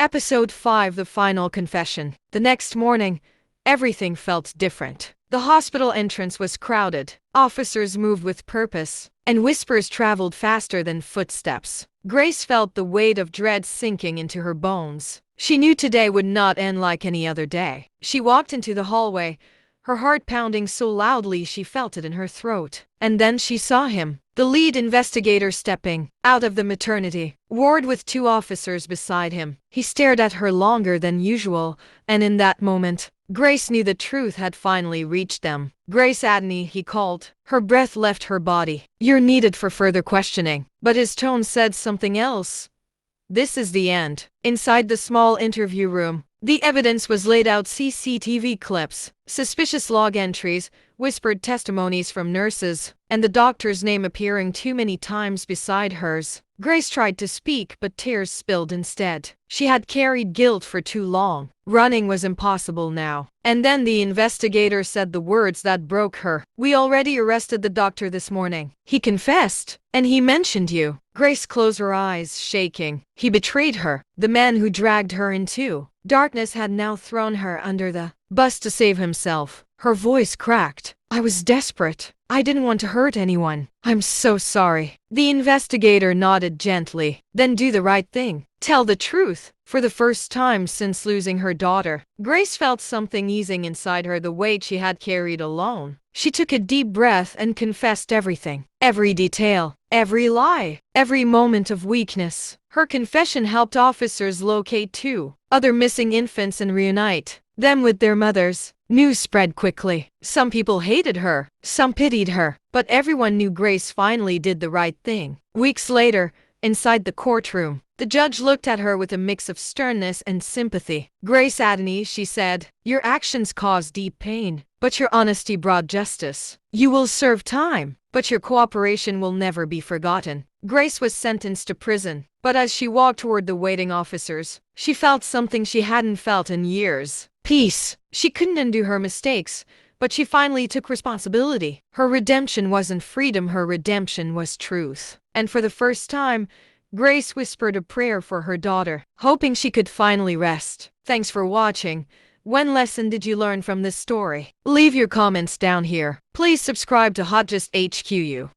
Episode 5: The Final Confession. The next morning, everything felt different. The hospital entrance was crowded, officers moved with purpose, and whispers traveled faster than footsteps. Grace felt the weight of dread sinking into her bones. She knew today would not end like any other day. She walked into the hallway, her heart pounding so loudly she felt it in her throat. And then she saw him, the lead investigator, stepping out of the maternity ward with two officers beside him. He stared at her longer than usual, and in that moment, Grace knew the truth had finally reached them. "Grace Adney," he called. Her breath left her body. "You're needed for further questioning." But his tone said something else. "This is the end." Inside the small interview room, the evidence was laid out: CCTV clips, suspicious log entries, whispered testimonies from nurses, and the doctor's name appearing too many times beside hers. Grace tried to speak, but tears spilled instead. She had carried guilt for too long. Running was impossible now. And then the investigator said the words that broke her. "We already arrested the doctor this morning. He confessed, and he mentioned you." Grace closed her eyes, shaking. He betrayed her. The man who dragged her into darkness had now thrown her under the bus to save himself. Her voice cracked. "I was desperate. I didn't want to hurt anyone. I'm so sorry." The investigator nodded gently. "Then do the right thing. Tell the truth." For the first time since losing her daughter, Grace felt something easing inside her, the weight she had carried alone. She took a deep breath and confessed everything. Every detail, every lie, every moment of weakness. Her confession helped officers locate two other missing infants and reunite them with their mothers. News spread quickly. Some people hated her, some pitied her, but everyone knew Grace finally did the right thing. Weeks later, inside the courtroom, the judge looked at her with a mix of sternness and sympathy. "Grace Adney," she said, "your actions caused deep pain, but your honesty brought justice. You will serve time, but your cooperation will never be forgotten." Grace was sentenced to prison, but as she walked toward the waiting officers, she felt something she hadn't felt in years. Peace. She couldn't undo her mistakes, but she finally took responsibility. Her redemption wasn't freedom, her redemption was truth. And for the first time, Grace whispered a prayer for her daughter, hoping she could finally rest. Thanks for watching. What lesson did you learn from this story? Leave your comments down here. Please subscribe to Hot Just HQU.